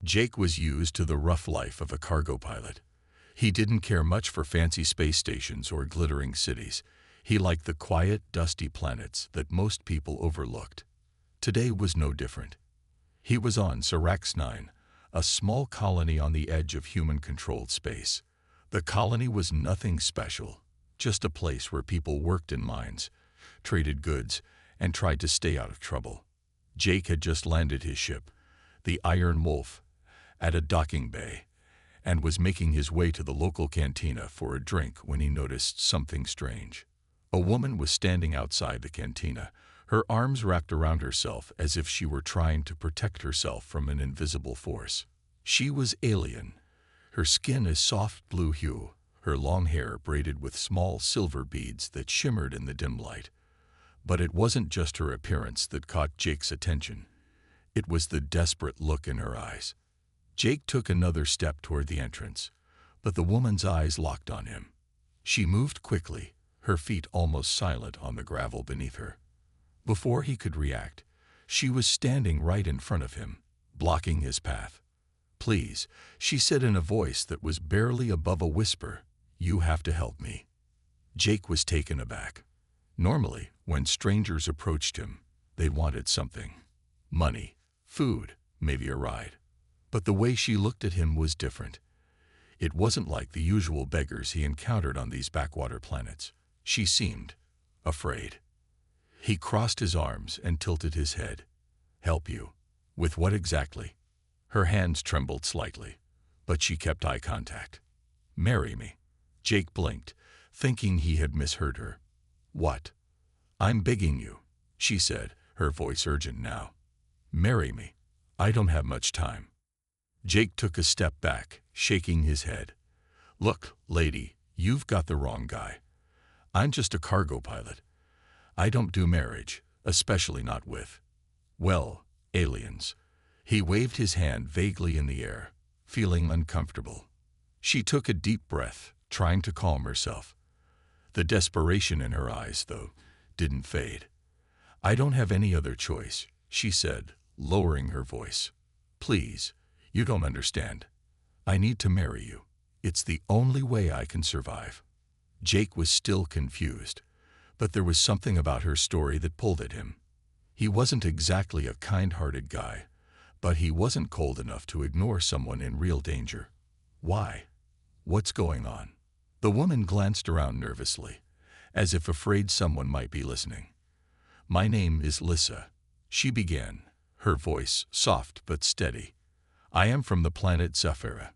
Jake was used to the rough life of a cargo pilot. He didn't care much for fancy space stations or glittering cities. He liked the quiet, dusty planets that most people overlooked. Today was no different. He was on Sirax 9, a small colony on the edge of human-controlled space. The colony was nothing special, just a place where people worked in mines, traded goods, and tried to stay out of trouble. Jake had just landed his ship, the Iron Wolf, at a docking bay, and was making his way to the local cantina for a drink when he noticed something strange. A woman was standing outside the cantina, her arms wrapped around herself as if she were trying to protect herself from an invisible force. She was alien, her skin a soft blue hue, her long hair braided with small silver beads that shimmered in the dim light. But it wasn't just her appearance that caught Jake's attention. It was the desperate look in her eyes. Jake took another step toward the entrance, but the woman's eyes locked on him. She moved quickly, her feet almost silent on the gravel beneath her. Before he could react, she was standing right in front of him, blocking his path. "Please," she said in a voice that was barely above a whisper, "you have to help me." Jake was taken aback. Normally, when strangers approached him, they wanted something. Money, food, maybe a ride. But the way she looked at him was different. It wasn't like the usual beggars he encountered on these backwater planets. She seemed afraid. He crossed his arms and tilted his head. "Help you? With what exactly?" Her hands trembled slightly, but she kept eye contact. "Marry me." Jake blinked, thinking he had misheard her. "What?" "I'm begging you," she said, her voice urgent now. "Marry me. I don't have much time." Jake took a step back, shaking his head. "Look, lady, you've got the wrong guy. I'm just a cargo pilot. I don't do marriage, especially not with, well, aliens." He waved his hand vaguely in the air, feeling uncomfortable. She took a deep breath, trying to calm herself. The desperation in her eyes, though, didn't fade. "I don't have any other choice," she said, lowering her voice. "Please, you don't understand. I need to marry you. It's the only way I can survive." Jake was still confused, but there was something about her story that pulled at him. He wasn't exactly a kind-hearted guy, but he wasn't cold enough to ignore someone in real danger. "Why? What's going on?" The woman glanced around nervously, as if afraid someone might be listening. "My name is Lissa," she began, her voice soft but steady. "I am from the planet Zephyra.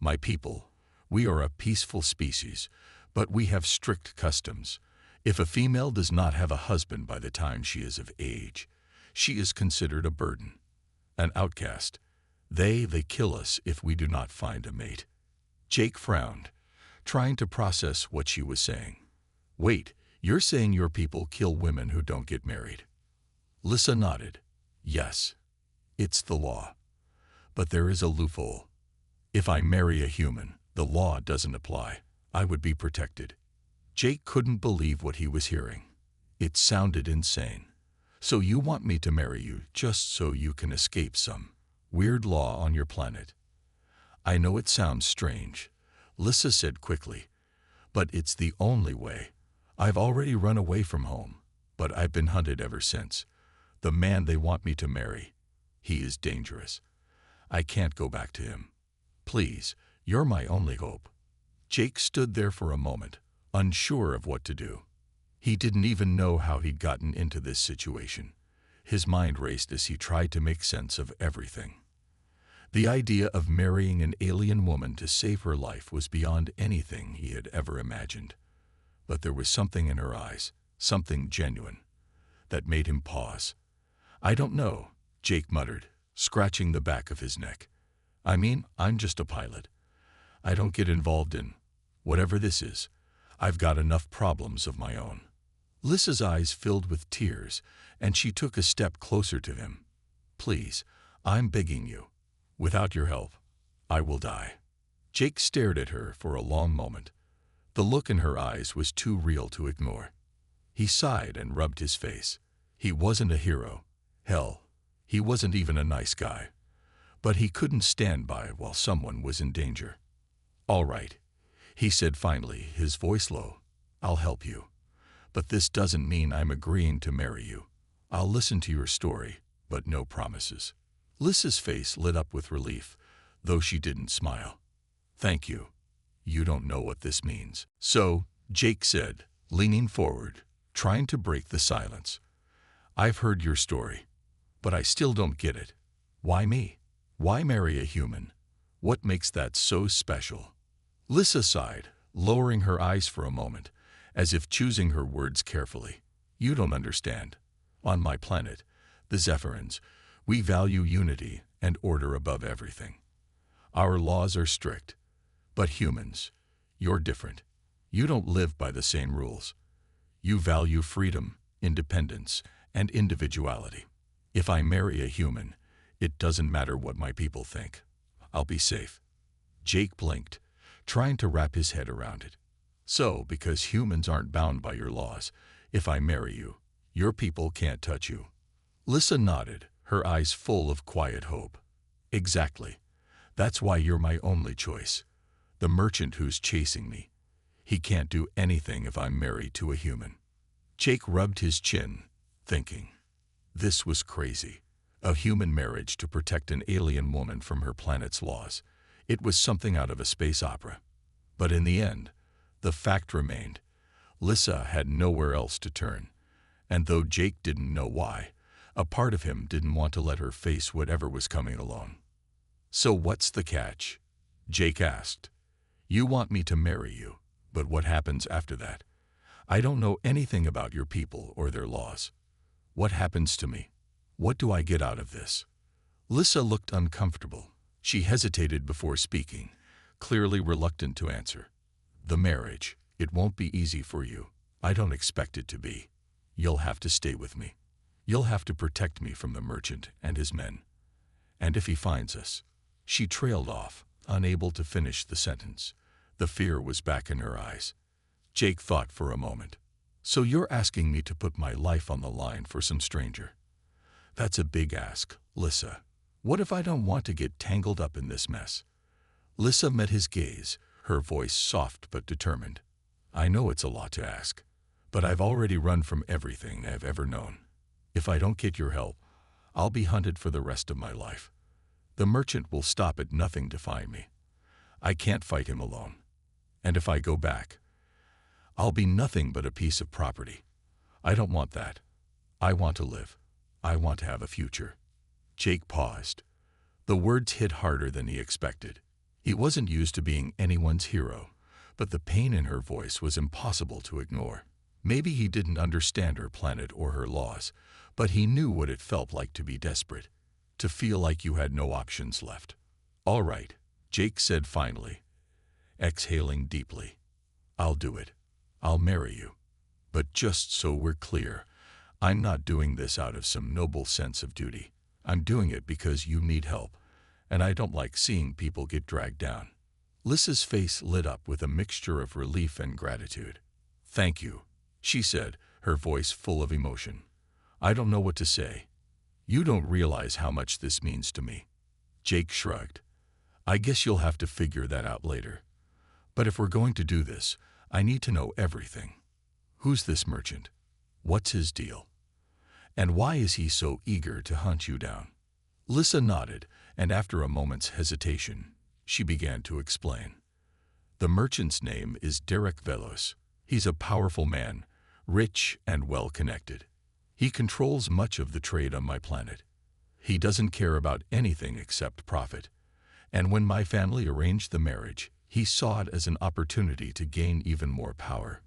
My people, we are a peaceful species, but we have strict customs. If a female does not have a husband by the time she is of age, she is considered a burden, an outcast. They kill us if we do not find a mate." Jake frowned, trying to process what she was saying. "Wait, you're saying your people kill women who don't get married?" Lissa nodded. "Yes, it's the law. But there is a loophole. If I marry a human, the law doesn't apply. I would be protected." Jake couldn't believe what he was hearing. It sounded insane. "So you want me to marry you just so you can escape some weird law on your planet?" "I know it sounds strange," Lissa said quickly, "but it's the only way. I've already run away from home, but I've been hunted ever since. The man they want me to marry, he is dangerous. I can't go back to him. Please, you're my only hope." Jake stood there for a moment, unsure of what to do. He didn't even know how he'd gotten into this situation. His mind raced as he tried to make sense of everything. The idea of marrying an alien woman to save her life was beyond anything he had ever imagined. But there was something in her eyes, something genuine, that made him pause. "I don't know," Jake muttered, scratching the back of his neck. "I mean, I'm just a pilot. I don't get involved in whatever this is. I've got enough problems of my own." Lissa's eyes filled with tears, and she took a step closer to him. "Please, I'm begging you. Without your help, I will die." Jake stared at her for a long moment. The look in her eyes was too real to ignore. He sighed and rubbed his face. He wasn't a hero. Hell, he wasn't even a nice guy. But he couldn't stand by while someone was in danger. "All right," he said finally, his voice low. "I'll help you. But this doesn't mean I'm agreeing to marry you. I'll listen to your story, but no promises." Lissa's face lit up with relief, though she didn't smile. "Thank you. You don't know what this means." "So," Jake said, leaning forward, trying to break the silence, "I've heard your story, but I still don't get it. Why me? Why marry a human? What makes that so special?" Lissa sighed, lowering her eyes for a moment, as if choosing her words carefully. "You don't understand. On my planet, the Zephyrins, we value unity and order above everything. Our laws are strict. But humans, you're different. You don't live by the same rules. You value freedom, independence, and individuality. If I marry a human, it doesn't matter what my people think. I'll be safe." Jake blinked, trying to wrap his head around it. "So, because humans aren't bound by your laws, if I marry you, your people can't touch you." Lissa nodded, her eyes full of quiet hope. "Exactly. That's why you're my only choice. The merchant who's chasing me. He can't do anything if I'm married to a human." Jake rubbed his chin, thinking. This was crazy. A human marriage to protect an alien woman from her planet's laws. It was something out of a space opera. But in the end, the fact remained. Lissa had nowhere else to turn. And though Jake didn't know why, a part of him didn't want to let her face whatever was coming along. "So what's the catch?" Jake asked. "You want me to marry you, but what happens after that? I don't know anything about your people or their laws. What happens to me? What do I get out of this?" Lissa looked uncomfortable. She hesitated before speaking, clearly reluctant to answer. "The marriage, it won't be easy for you. I don't expect it to be. You'll have to stay with me. You'll have to protect me from the merchant and his men. And if he finds us..." She trailed off, unable to finish the sentence. The fear was back in her eyes. Jake thought for a moment. "So you're asking me to put my life on the line for some stranger? That's a big ask, Lissa. What if I don't want to get tangled up in this mess?" Lissa met his gaze, her voice soft but determined. "I know it's a lot to ask, but I've already run from everything I've ever known. If I don't get your help, I'll be hunted for the rest of my life. The merchant will stop at nothing to find me. I can't fight him alone. And if I go back, I'll be nothing but a piece of property. I don't want that. I want to live. I want to have a future." Jake paused. The words hit harder than he expected. He wasn't used to being anyone's hero, but the pain in her voice was impossible to ignore. Maybe he didn't understand her planet or her laws, but he knew what it felt like to be desperate, to feel like you had no options left. "All right," Jake said finally, exhaling deeply. "I'll do it. I'll marry you. But just so we're clear, I'm not doing this out of some noble sense of duty. I'm doing it because you need help, and I don't like seeing people get dragged down." Lissa's face lit up with a mixture of relief and gratitude. "Thank you," she said, her voice full of emotion. "I don't know what to say. You don't realize how much this means to me." Jake shrugged. "I guess you'll have to figure that out later. But if we're going to do this, I need to know everything. Who's this merchant? What's his deal? And why is he so eager to hunt you down?" Lissa nodded, and after a moment's hesitation, she began to explain. "The merchant's name is Derek Velos. He's a powerful man, rich and well-connected. He controls much of the trade on my planet. He doesn't care about anything except profit. And when my family arranged the marriage, he saw it as an opportunity to gain even more power."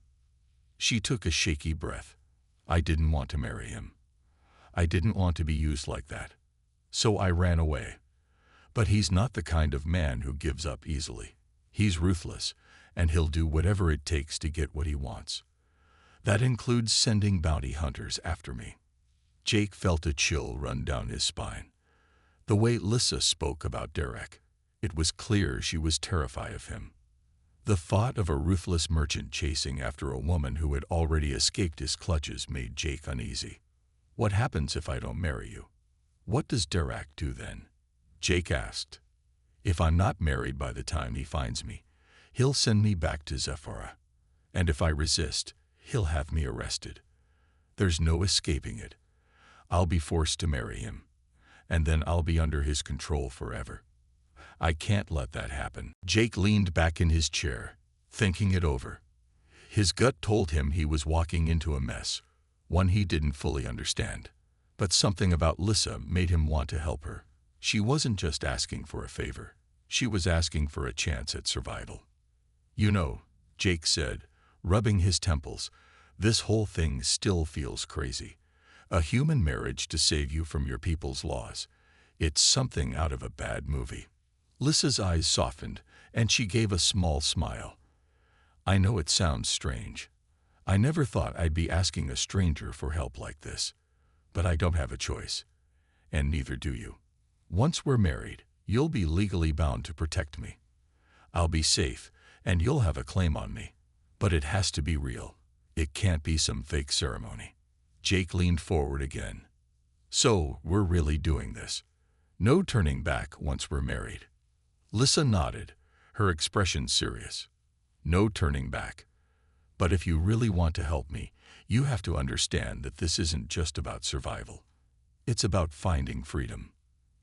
She took a shaky breath. "I didn't want to marry him. I didn't want to be used like that. So I ran away. But he's not the kind of man who gives up easily. He's ruthless, and he'll do whatever it takes to get what he wants. That includes sending bounty hunters after me." Jake felt a chill run down his spine. The way Lissa spoke about Derek, it was clear she was terrified of him. The thought of a ruthless merchant chasing after a woman who had already escaped his clutches made Jake uneasy. "What happens if I don't marry you? What does Derek do then?" Jake asked. If I'm not married by the time he finds me, he'll send me back to Zephyra. And if I resist, he'll have me arrested. There's no escaping it. I'll be forced to marry him, and then I'll be under his control forever. I can't let that happen. Jake leaned back in his chair, thinking it over. His gut told him he was walking into a mess, one he didn't fully understand. But something about Lissa made him want to help her. She wasn't just asking for a favor. She was asking for a chance at survival. You know, Jake said, rubbing his temples, this whole thing still feels crazy. A human marriage to save you from your people's laws. It's something out of a bad movie. Lissa's eyes softened, and she gave a small smile. I know it sounds strange. I never thought I'd be asking a stranger for help like this. But I don't have a choice. And neither do you. Once we're married, you'll be legally bound to protect me. I'll be safe, and you'll have a claim on me. But it has to be real. It can't be some fake ceremony. Jake leaned forward again. So, we're really doing this. No turning back once we're married. Lissa nodded, her expression serious. No turning back. But if you really want to help me, you have to understand that this isn't just about survival. It's about finding freedom.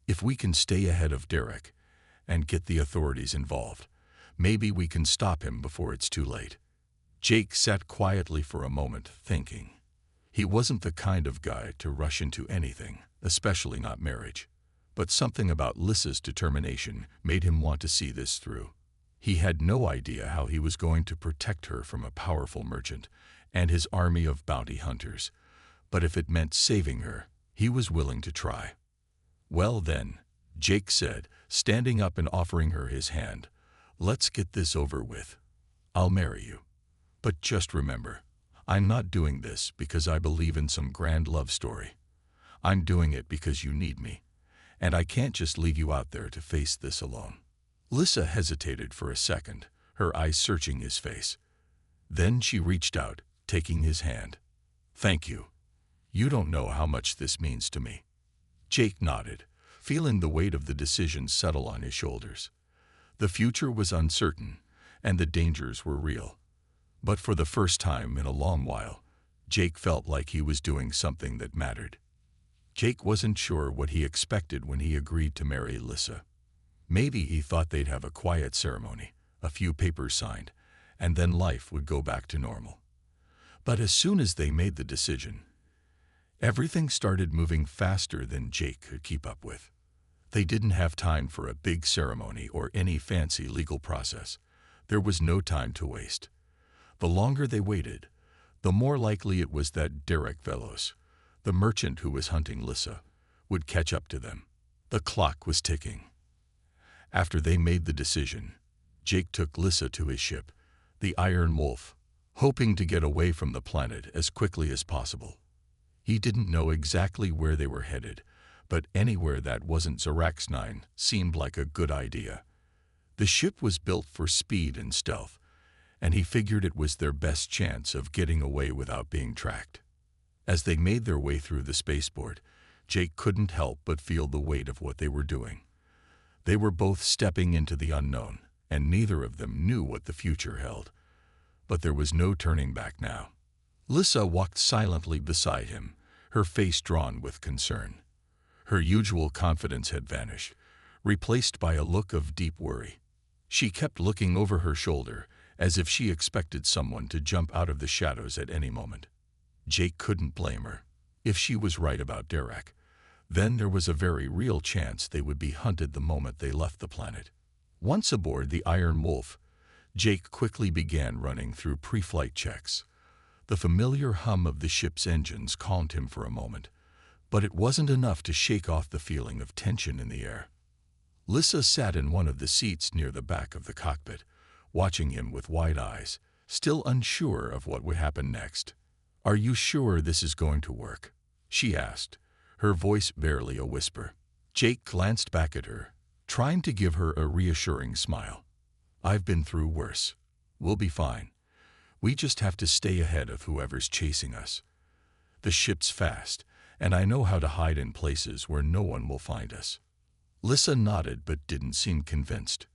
If we can stay ahead of Derek and get the authorities involved, maybe we can stop him before it's too late. Jake sat quietly for a moment, thinking. He wasn't the kind of guy to rush into anything, especially not marriage. But something about Lissa's determination made him want to see this through. He had no idea how he was going to protect her from a powerful merchant and his army of bounty hunters, but if it meant saving her, he was willing to try. Well then, Jake said, standing up and offering her his hand, let's get this over with. I'll marry you. But just remember, I'm not doing this because I believe in some grand love story. I'm doing it because you need me, and I can't just leave you out there to face this alone. Lissa hesitated for a second, her eyes searching his face. Then she reached out, taking his hand. Thank you. You don't know how much this means to me. Jake nodded, feeling the weight of the decision settle on his shoulders. The future was uncertain, and the dangers were real. But for the first time in a long while, Jake felt like he was doing something that mattered. Jake wasn't sure what he expected when he agreed to marry Lissa. Maybe he thought they'd have a quiet ceremony, a few papers signed, and then life would go back to normal. But as soon as they made the decision, everything started moving faster than Jake could keep up with. They didn't have time for a big ceremony or any fancy legal process. There was no time to waste. The longer they waited, the more likely it was that Derek Velos, the merchant who was hunting Lissa, would catch up to them. The clock was ticking. After they made the decision, Jake took Lissa to his ship, the Iron Wolf, hoping to get away from the planet as quickly as possible. He didn't know exactly where they were headed, but anywhere that wasn't Zarax-9 seemed like a good idea. The ship was built for speed and stealth, and he figured it was their best chance of getting away without being tracked. As they made their way through the spaceport, Jake couldn't help but feel the weight of what they were doing. They were both stepping into the unknown, and neither of them knew what the future held. But there was no turning back now. Lissa walked silently beside him, her face drawn with concern. Her usual confidence had vanished, replaced by a look of deep worry. She kept looking over her shoulder, as if she expected someone to jump out of the shadows at any moment. Jake couldn't blame her. If she was right about Derek, then there was a very real chance they would be hunted the moment they left the planet. Once aboard the Iron Wolf, Jake quickly began running through pre-flight checks. The familiar hum of the ship's engines calmed him for a moment, but it wasn't enough to shake off the feeling of tension in the air. Lissa sat in one of the seats near the back of the cockpit, watching him with wide eyes, still unsure of what would happen next. "Are you sure this is going to work?" she asked, her voice barely a whisper. Jake glanced back at her, trying to give her a reassuring smile. "I've been through worse. We'll be fine. We just have to stay ahead of whoever's chasing us. The ship's fast, and I know how to hide in places where no one will find us." Lissa nodded but didn't seem convinced.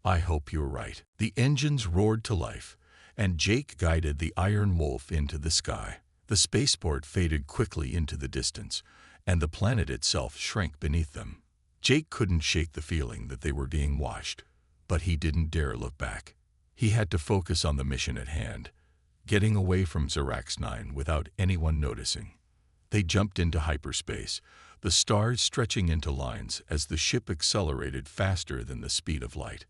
I hope you're right. The engines roared to life, and Jake guided the Iron Wolf into the sky. The spaceport faded quickly into the distance, and the planet itself shrank beneath them. Jake couldn't shake the feeling that they were being watched, but he didn't dare look back. He had to focus on the mission at hand, getting away from Zirax 9 without anyone noticing. They jumped into hyperspace, the stars stretching into lines as the ship accelerated faster than the speed of light.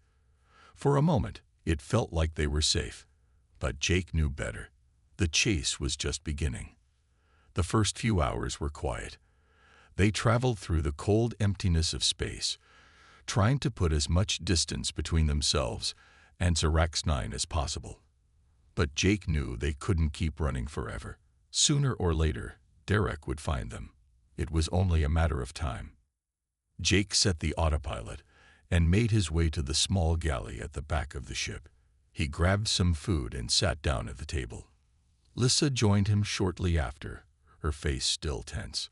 For a moment, it felt like they were safe, but Jake knew better. The chase was just beginning. The first few hours were quiet. They traveled through the cold emptiness of space, trying to put as much distance between themselves and Zirax 9 as possible. But Jake knew they couldn't keep running forever. Sooner or later, Derek would find them. It was only a matter of time. Jake set the autopilot and made his way to the small galley at the back of the ship. He grabbed some food and sat down at the table. Lissa joined him shortly after, her face still tense.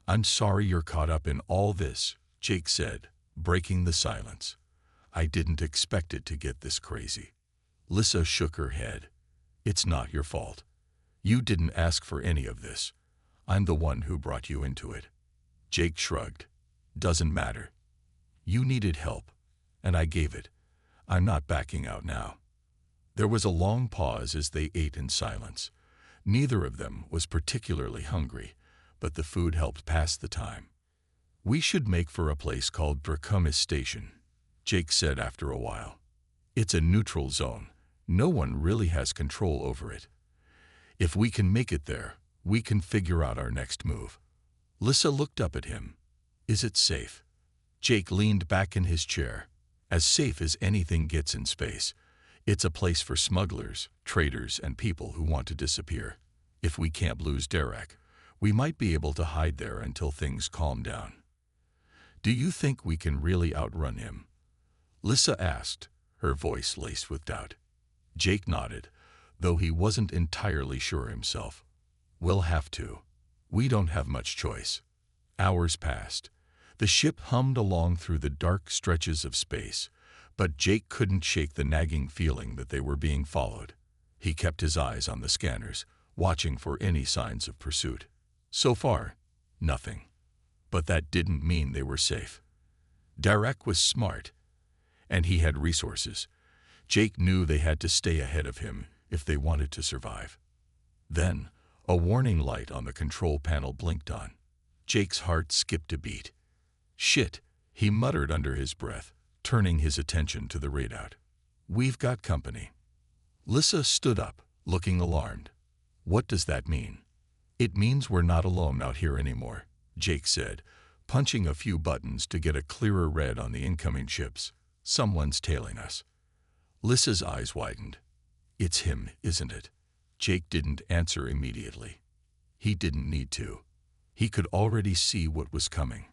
I'm sorry you're caught up in all this, Jake said, breaking the silence. I didn't expect it to get this crazy. Lissa shook her head. It's not your fault. You didn't ask for any of this. I'm the one who brought you into it. Jake shrugged. Doesn't matter. You needed help, and I gave it. I'm not backing out now. There was a long pause as they ate in silence. Neither of them was particularly hungry, but the food helped pass the time. We should make for a place called Draconis Station, Jake said after a while. It's a neutral zone. No one really has control over it. If we can make it there, we can figure out our next move. Lissa looked up at him. Is it safe? Jake leaned back in his chair. As safe as anything gets in space. It's a place for smugglers, traders, and people who want to disappear. If we can't lose Derek, we might be able to hide there until things calm down. Do you think we can really outrun him? Lissa asked, her voice laced with doubt. Jake nodded, though he wasn't entirely sure himself. We'll have to. We don't have much choice. Hours passed. The ship hummed along through the dark stretches of space, but Jake couldn't shake the nagging feeling that they were being followed. He kept his eyes on the scanners, watching for any signs of pursuit. So far, nothing. But that didn't mean they were safe. Derek was smart, and he had resources. Jake knew they had to stay ahead of him if they wanted to survive. Then, a warning light on the control panel blinked on. Jake's heart skipped a beat. Shit, he muttered under his breath, turning his attention to the readout. We've got company. Lissa stood up, looking alarmed. What does that mean? It means we're not alone out here anymore, Jake said, punching a few buttons to get a clearer read on the incoming ships. Someone's tailing us. Lissa's eyes widened. It's him, isn't it? Jake didn't answer immediately. He didn't need to. He could already see what was coming.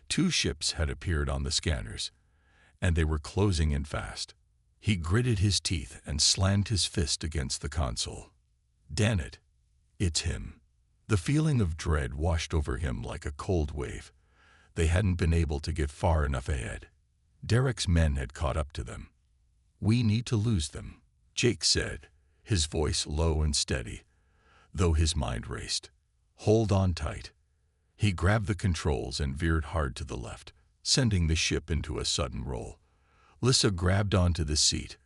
2 ships had appeared on the scanners, and they were closing in fast. He gritted his teeth and slammed his fist against the console. Damn it. It's him. The feeling of dread washed over him like a cold wave. They hadn't been able to get far enough ahead. Derek's men had caught up to them. We need to lose them, Jake said, his voice low and steady, though his mind raced. Hold on tight. He grabbed the controls and veered hard to the left, sending the ship into a sudden roll. Lissa grabbed onto the seat,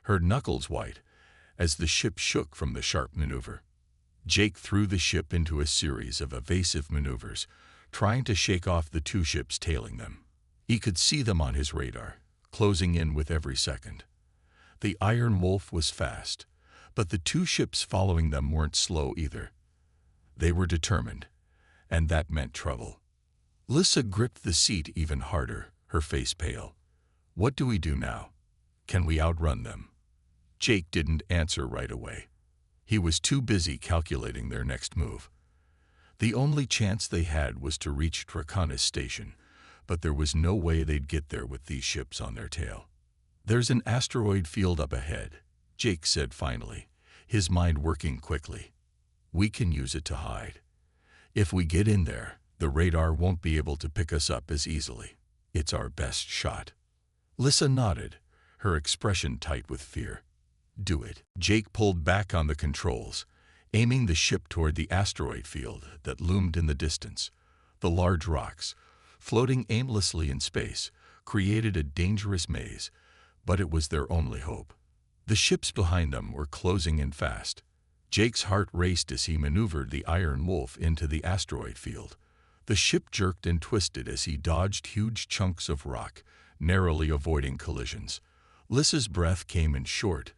her knuckles white, as the ship shook from the sharp maneuver. Jake threw the ship into a series of evasive maneuvers, trying to shake off the 2 ships tailing them. He could see them on his radar, closing in with every second. The Iron Wolf was fast, but the 2 ships following them weren't slow either. They were determined, and that meant trouble. Lissa gripped the seat even harder, her face pale. What do we do now? Can we outrun them? Jake didn't answer right away. He was too busy calculating their next move. The only chance they had was to reach Draconis Station, but there was no way they'd get there with these ships on their tail. There's an asteroid field up ahead, Jake said finally, his mind working quickly. We can use it to hide. If we get in there, the radar won't be able to pick us up as easily. It's our best shot. Lissa nodded, her expression tight with fear. Do it. Jake pulled back on the controls, aiming the ship toward the asteroid field that loomed in the distance. The large rocks, floating aimlessly in space, created a dangerous maze, but it was their only hope. The ships behind them were closing in fast. Jake's heart raced as he maneuvered the Iron Wolf into the asteroid field. The ship jerked and twisted as he dodged huge chunks of rock, narrowly avoiding collisions. Lissa's breath came in short,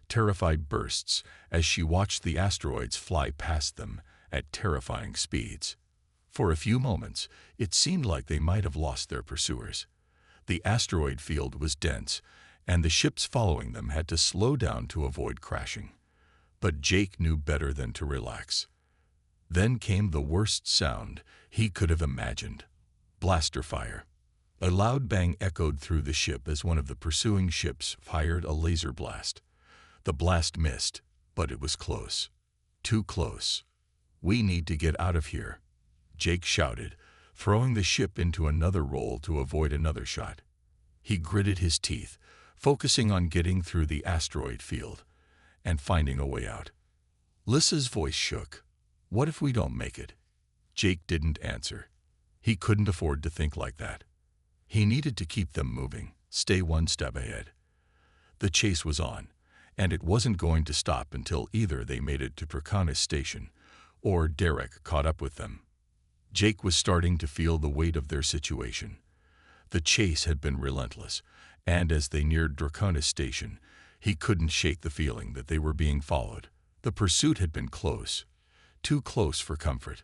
terrified bursts as she watched the asteroids fly past them at terrifying speeds. For a few moments, it seemed like they might have lost their pursuers. The asteroid field was dense, and the ships following them had to slow down to avoid crashing. But Jake knew better than to relax. Then came the worst sound he could have imagined. Blaster fire. A loud bang echoed through the ship as one of the pursuing ships fired a laser blast. The blast missed, but it was close. Too close. We need to get out of here, Jake shouted, throwing the ship into another roll to avoid another shot. He gritted his teeth, focusing on getting through the asteroid field and finding a way out. Lissa's voice shook. What if we don't make it? Jake didn't answer. He couldn't afford to think like that. He needed to keep them moving, stay one step ahead. The chase was on, and it wasn't going to stop until either they made it to Pracanis Station or Derek caught up with them. Jake was starting to feel the weight of their situation. The chase had been relentless, and as they neared Draconis Station, he couldn't shake the feeling that they were being followed. The pursuit had been close, too close for comfort.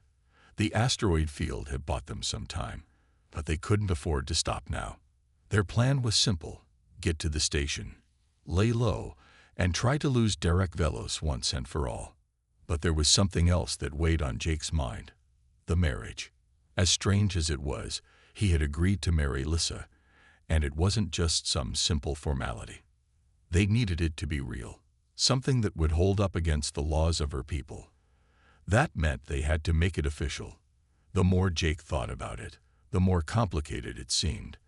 The asteroid field had bought them some time, but they couldn't afford to stop now. Their plan was simple: get to the station, lay low, and try to lose Derek Velos once and for all. But there was something else that weighed on Jake's mind: the marriage. As strange as it was, he had agreed to marry Lissa, and it wasn't just some simple formality. They needed it to be real, something that would hold up against the laws of her people. That meant they had to make it official. The more Jake thought about it, the more complicated it seemed.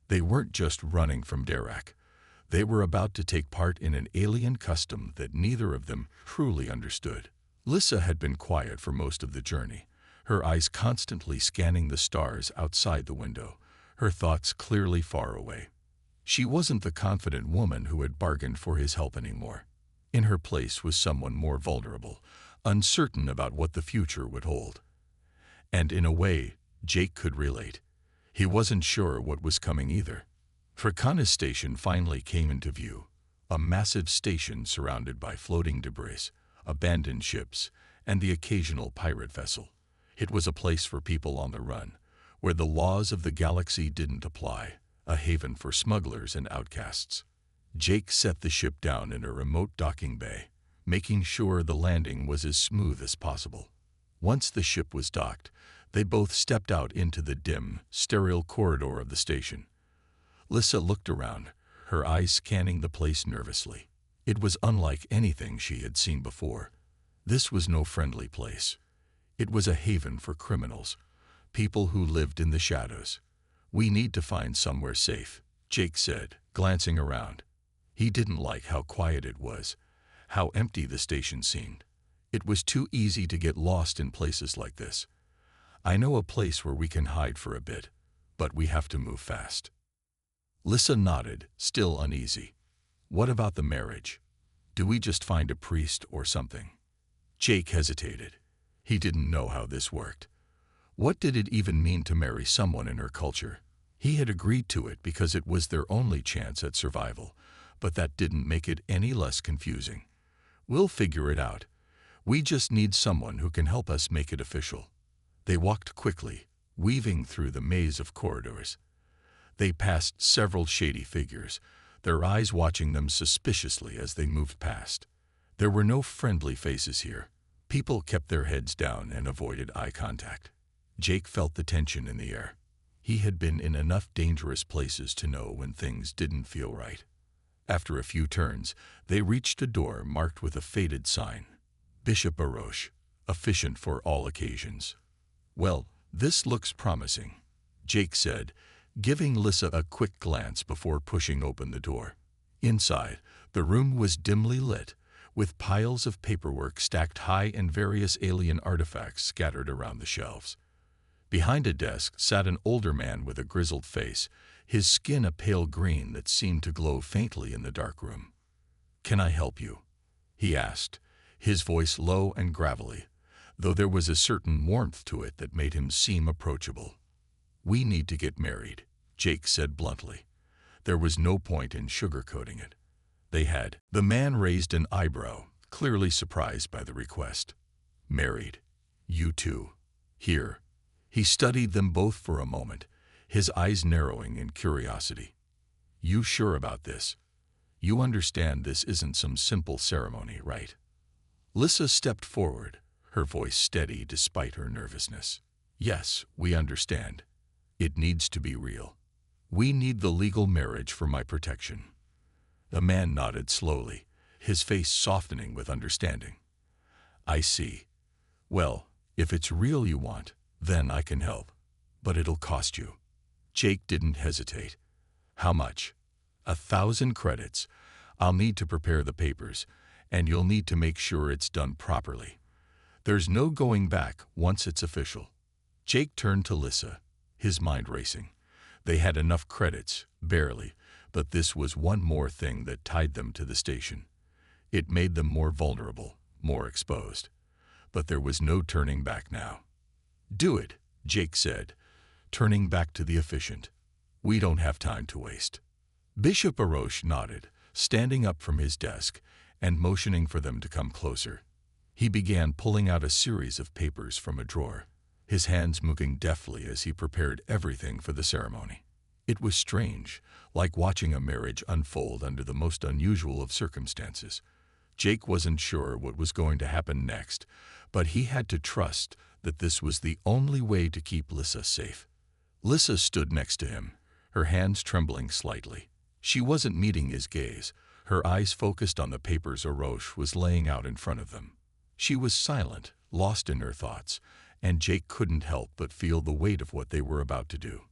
They weren't just running from Derek. They were about to take part in an alien custom that neither of them truly understood. Lissa had been quiet for most of the journey, her eyes constantly scanning the stars outside the window, her thoughts clearly far away. She wasn't the confident woman who had bargained for his help anymore. In her place was someone more vulnerable, uncertain about what the future would hold. And in a way, Jake could relate. He wasn't sure what was coming either. Pracanis Station finally came into view, a massive station surrounded by floating debris, abandoned ships, and the occasional pirate vessel. It was a place for people on the run, where the laws of the galaxy didn't apply, a haven for smugglers and outcasts. Jake set the ship down in a remote docking bay, making sure the landing was as smooth as possible. Once the ship was docked, they both stepped out into the dim, sterile corridor of the station. Lissa looked around, her eyes scanning the place nervously. It was unlike anything she had seen before. This was no friendly place. It was a haven for criminals, people who lived in the shadows. We need to find somewhere safe, Jake said, glancing around. He didn't like how quiet it was, how empty the station seemed. It was too easy to get lost in places like this. I know a place where we can hide for a bit, but we have to move fast. Lissa nodded, still uneasy. What about the marriage? Do we just find a priest or something? Jake hesitated. He didn't know how this worked. What did it even mean to marry someone in her culture? He had agreed to it because it was their only chance at survival, but that didn't make it any less confusing. We'll figure it out. We just need someone who can help us make it official. They walked quickly, weaving through the maze of corridors. They passed several shady figures, their eyes watching them suspiciously as they moved past. There were no friendly faces here. People kept their heads down and avoided eye contact. Jake felt the tension in the air. He had been in enough dangerous places to know when things didn't feel right. After a few turns, they reached a door marked with a faded sign. Bishop Baroche, efficient for all occasions. Well, this looks promising, Jake said, giving Lissa a quick glance before pushing open the door. Inside, the room was dimly lit, with piles of paperwork stacked high and various alien artifacts scattered around the shelves. Behind a desk sat an older man with a grizzled face, his skin a pale green that seemed to glow faintly in the dark room. "Can I help you?" he asked, his voice low and gravelly, though there was a certain warmth to it that made him seem approachable. "We need to get married," Jake said bluntly. There was no point in sugarcoating it. They had. The man raised an eyebrow, clearly surprised by the request. "Married? You too? Here?" He studied them both for a moment, his eyes narrowing in curiosity. "You sure about this? You understand this isn't some simple ceremony, right?" Lissa stepped forward, her voice steady despite her nervousness. "Yes, we understand. It needs to be real. We need the legal marriage for my protection." The man nodded slowly, his face softening with understanding. "I see. Well, if it's real you want, then I can help. But it'll cost you." Jake didn't hesitate. "How much?" 1,000 credits. I'll need to prepare the papers, and you'll need to make sure it's done properly. There's no going back once it's official." Jake turned to Lissa, his mind racing. They had enough credits, barely, but this was one more thing that tied them to the station. It made them more vulnerable, more exposed. But there was no turning back now. "Do it," Jake said, turning back to the officiant. "We don't have time to waste." Bishop Arosh nodded, standing up from his desk and motioning for them to come closer. He began pulling out a series of papers from a drawer, his hands moving deftly as he prepared everything for the ceremony. It was strange, like watching a marriage unfold under the most unusual of circumstances. Jake wasn't sure what was going to happen next, but he had to trust that this was the only way to keep Lissa safe. Lissa stood next to him, her hands trembling slightly. She wasn't meeting his gaze, her eyes focused on the papers Arosh was laying out in front of them. She was silent, lost in her thoughts, and Jake couldn't help but feel the weight of what they were about to do.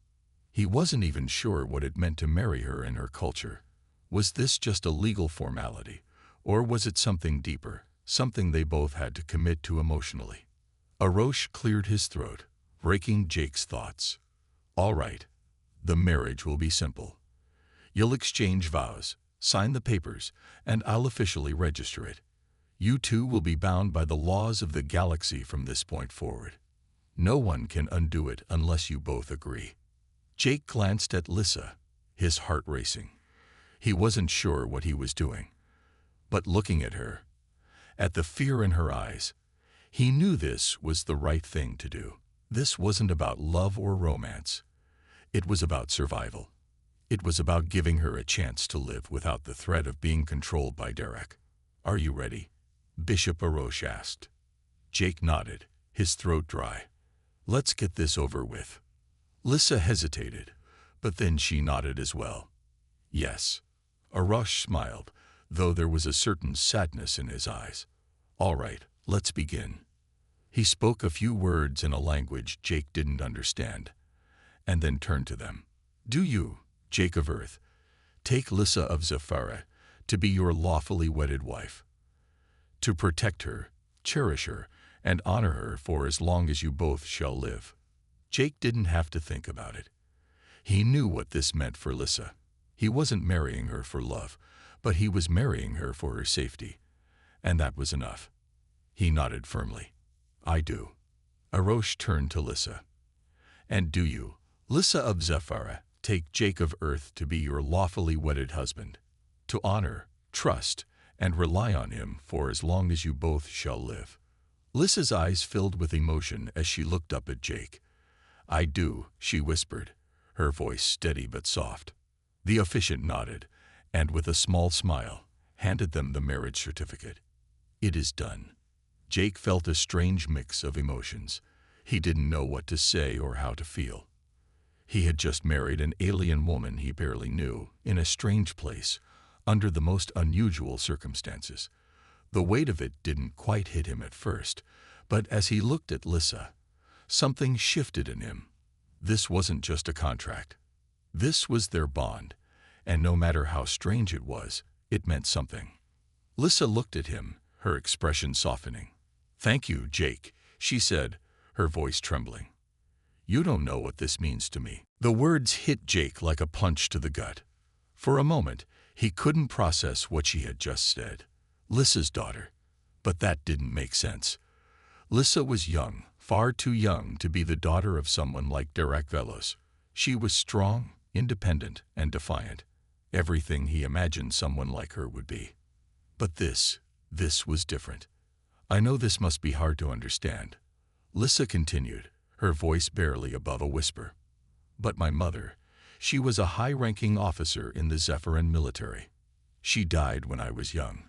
He wasn't even sure what it meant to marry her in her culture. Was this just a legal formality, or was it something deeper, something they both had to commit to emotionally? Arosh cleared his throat, breaking Jake's thoughts. "All right. The marriage will be simple. You'll exchange vows, sign the papers, and I'll officially register it. You two will be bound by the laws of the galaxy from this point forward. No one can undo it unless you both agree." Jake glanced at Lissa, his heart racing. He wasn't sure what he was doing. But looking at her, at the fear in her eyes, he knew this was the right thing to do. This wasn't about love or romance. It was about survival. It was about giving her a chance to live without the threat of being controlled by Derek. "Are you ready?" Bishop Arosh asked. Jake nodded, his throat dry. "Let's get this over with." Lissa hesitated, but then she nodded as well. "Yes." Arosh smiled, though there was a certain sadness in his eyes. "All right, let's begin." He spoke a few words in a language Jake didn't understand, and then turned to them. "Do you, Jake of Earth, take Lissa of Zafara to be your lawfully wedded wife, to protect her, cherish her, and honor her for as long as you both shall live?" Jake didn't have to think about it. He knew what this meant for Lissa. He wasn't marrying her for love, but he was marrying her for her safety, and that was enough. He nodded firmly. "I do." Arosh turned to Lissa. "And do you, Lissa of Zafara, take Jake of Earth to be your lawfully wedded husband, to honor, trust, and rely on him for as long as you both shall live?" Lissa's eyes filled with emotion as she looked up at Jake. "I do," she whispered, her voice steady but soft. The officiant nodded, and with a small smile, handed them the marriage certificate. "It is done." Jake felt a strange mix of emotions. He didn't know what to say or how to feel. He had just married an alien woman he barely knew, in a strange place, under the most unusual circumstances. The weight of it didn't quite hit him at first, but as he looked at Lissa, something shifted in him. This wasn't just a contract. This was their bond, and no matter how strange it was, it meant something. Lissa looked at him, her expression softening. "Thank you, Jake," she said, her voice trembling. "You don't know what this means to me." The words hit Jake like a punch to the gut. For a moment, he couldn't process what she had just said. Lissa's daughter. But that didn't make sense. Lissa was young, far too young to be the daughter of someone like Derek Velos. She was strong, independent, and defiant. Everything he imagined someone like her would be. But this was different. "I know this must be hard to understand," Lissa continued, her voice barely above a whisper. "But my mother, she was a high-ranking officer in the Zephyrin military. She died when I was young.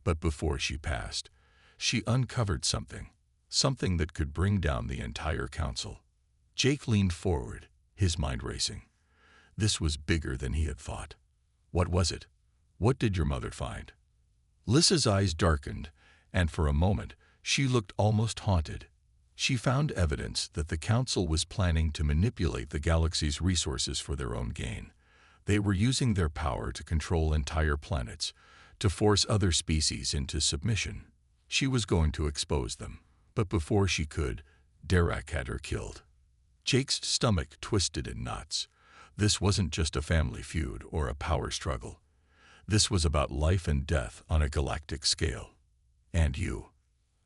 But before she passed, she uncovered something that could bring down the entire council." Jake leaned forward, his mind racing. This was bigger than he had thought. "What was it? What did your mother find?" Lissa's eyes darkened, and for a moment she looked almost haunted. She found evidence that the council was planning to manipulate the galaxy's resources for their own gain. They were using their power to control entire planets, to force other species into submission. She was going to expose them, but before she could, Derek had her killed. Jake's stomach twisted in knots. This wasn't just a family feud or a power struggle. This was about life and death on a galactic scale. "And you?"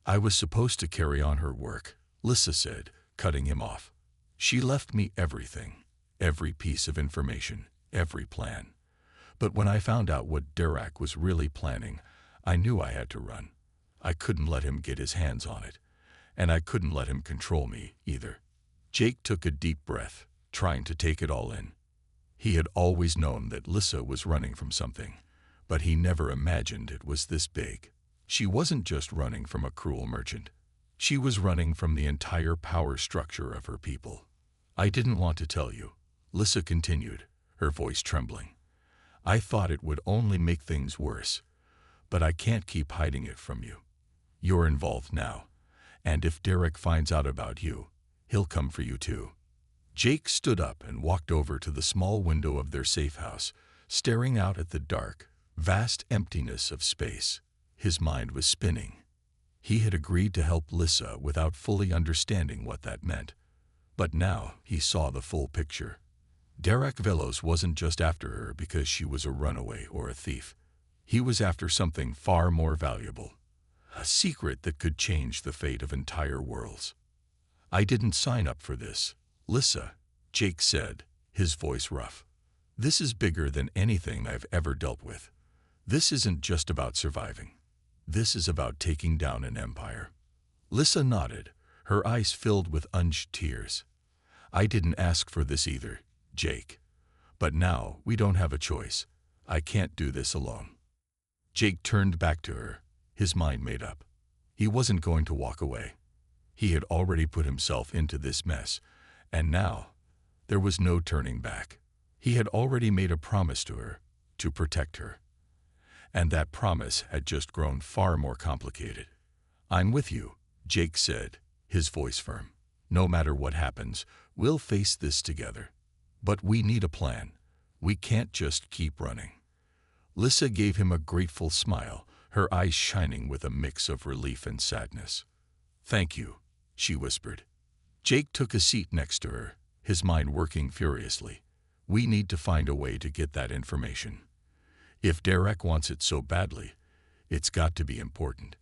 "I was supposed to carry on her work," Lissa said, cutting him off. "She left me everything, every piece of information, every plan. But when I found out what Derek was really planning, I knew I had to run. I couldn't let him get his hands on it, and I couldn't let him control me either." Jake took a deep breath, trying to take it all in. He had always known that Lissa was running from something, but he never imagined it was this big. She wasn't just running from a cruel merchant. She was running from the entire power structure of her people. "I didn't want to tell you," Lissa continued, her voice trembling. "I thought it would only make things worse, but I can't keep hiding it from you. You're involved now, and if Derek finds out about you, he'll come for you too." Jake stood up and walked over to the small window of their safe house, staring out at the dark, vast emptiness of space. His mind was spinning. He had agreed to help Lissa without fully understanding what that meant. But now he saw the full picture. Derek Velos wasn't just after her because she was a runaway or a thief. He was after something far more valuable. A secret that could change the fate of entire worlds. "I didn't sign up for this, Lissa," Jake said, his voice rough. "This is bigger than anything I've ever dealt with. This isn't just about surviving. This is about taking down an empire." Lissa nodded, her eyes filled with unused tears. "I didn't ask for this either, Jake. But now we don't have a choice. I can't do this alone." Jake turned back to her, his mind made up. He wasn't going to walk away. He had already put himself into this mess, and now there was no turning back. He had already made a promise to her, to protect her. And that promise had just grown far more complicated. "I'm with you," Jake said, his voice firm. "No matter what happens, we'll face this together. But we need a plan. We can't just keep running." Lissa gave him a grateful smile, her eyes shining with a mix of relief and sadness. "Thank you," she whispered. Jake took a seat next to her, his mind working furiously. "We need to find a way to get that information. If Derek wants it so badly, it's got to be important.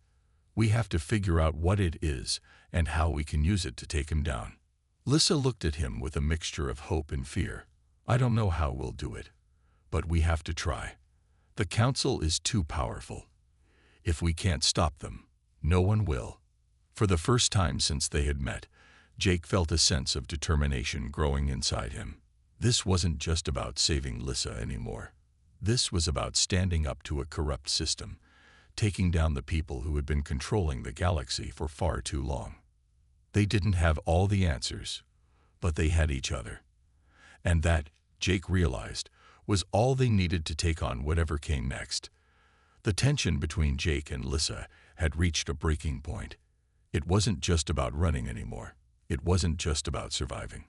We have to figure out what it is and how we can use it to take him down." Lissa looked at him with a mixture of hope and fear. "I don't know how we'll do it, but we have to try. The council is too powerful. If we can't stop them, no one will." For the first time since they had met, Jake felt a sense of determination growing inside him. This wasn't just about saving Lissa anymore. This was about standing up to a corrupt system, taking down the people who had been controlling the galaxy for far too long. They didn't have all the answers, but they had each other. And that, Jake realized, was all they needed to take on whatever came next. The tension between Jake and Lissa had reached a breaking point. It wasn't just about running anymore. It wasn't just about surviving.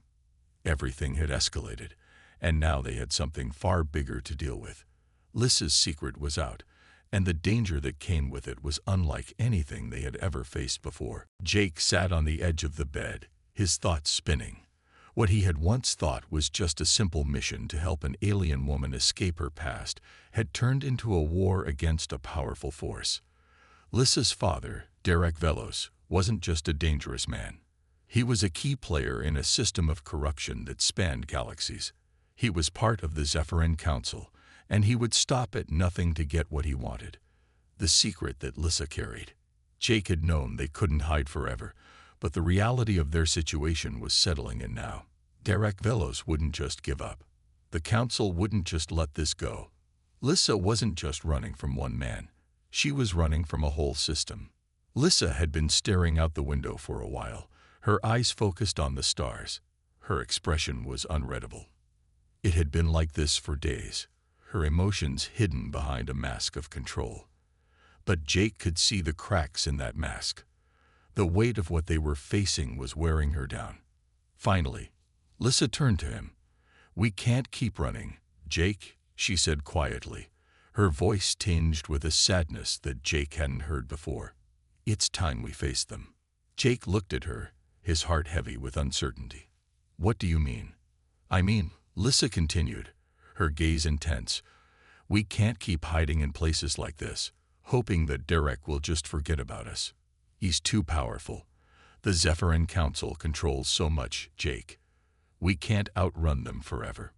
Everything had escalated, and now they had something far bigger to deal with. Lissa's secret was out, and the danger that came with it was unlike anything they had ever faced before. Jake sat on the edge of the bed, his thoughts spinning. What he had once thought was just a simple mission to help an alien woman escape her past had turned into a war against a powerful force. Lissa's father, Derek Velos, wasn't just a dangerous man. He was a key player in a system of corruption that spanned galaxies. He was part of the Zephyrin Council, and he would stop at nothing to get what he wanted. The secret that Lissa carried. Jake had known they couldn't hide forever, but the reality of their situation was settling in now. Derek Velos wouldn't just give up. The council wouldn't just let this go. Lissa wasn't just running from one man. She was running from a whole system. Lissa had been staring out the window for a while, her eyes focused on the stars. Her expression was unreadable. It had been like this for days, her emotions hidden behind a mask of control. But Jake could see the cracks in that mask. The weight of what they were facing was wearing her down. Finally, Lissa turned to him. "We can't keep running, Jake," she said quietly, her voice tinged with a sadness that Jake hadn't heard before. "It's time we faced them." Jake looked at her, his heart heavy with uncertainty. "What do you mean?" "I mean," Lissa continued, her gaze intense, "we can't keep hiding in places like this, hoping that Derek will just forget about us. He's too powerful. The Zephyrin Council controls so much, Jake. We can't outrun them forever."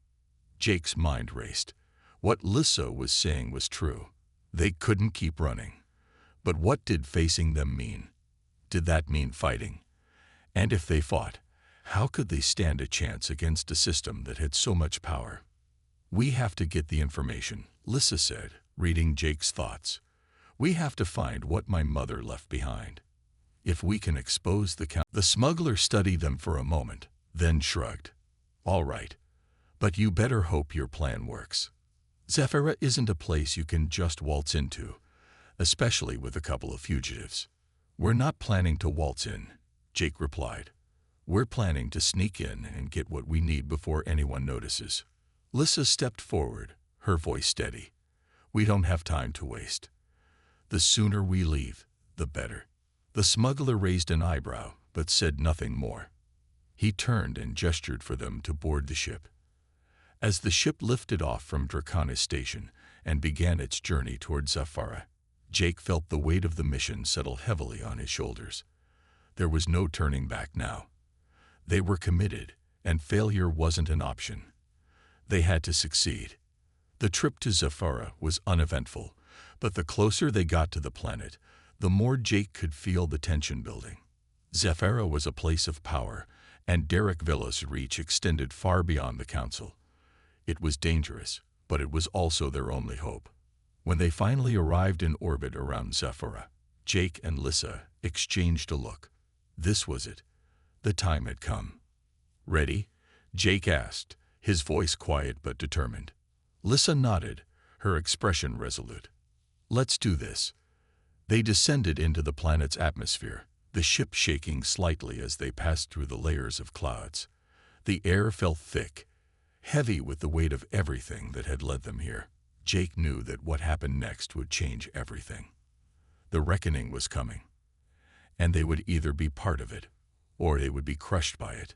Jake's mind raced. What Lissa was saying was true. They couldn't keep running. But what did facing them mean? Did that mean fighting? And if they fought, how could they stand a chance against a system that had so much power? "We have to get the information," Lissa said, reading Jake's thoughts. "We have to find what my mother left behind. If we can expose The smuggler studied them for a moment, then shrugged. "All right, but you better hope your plan works. Zephyra isn't a place you can just waltz into, especially with a couple of fugitives." "We're not planning to waltz in," Jake replied. "We're planning to sneak in and get what we need before anyone notices." Lissa stepped forward, her voice steady. "We don't have time to waste. The sooner we leave, the better." The smuggler raised an eyebrow, but said nothing more. He turned and gestured for them to board the ship. As the ship lifted off from Draconis Station and began its journey toward Zephyra, Jake felt the weight of the mission settle heavily on his shoulders. There was no turning back now. They were committed, and failure wasn't an option. They had to succeed. The trip to Zephyra was uneventful, but the closer they got to the planet, the more Jake could feel the tension building. Zephyra was a place of power, and Derek Villa's reach extended far beyond the council. It was dangerous, but it was also their only hope. When they finally arrived in orbit around Zephyra, Jake and Lissa exchanged a look. This was it. The time had come. "Ready?" Jake asked, his voice quiet but determined. Lissa nodded, her expression resolute. "Let's do this." They descended into the planet's atmosphere, the ship shaking slightly as they passed through the layers of clouds. The air felt thick, heavy with the weight of everything that had led them here. Jake knew that what happened next would change everything. The reckoning was coming, and they would either be part of it, or they would be crushed by it.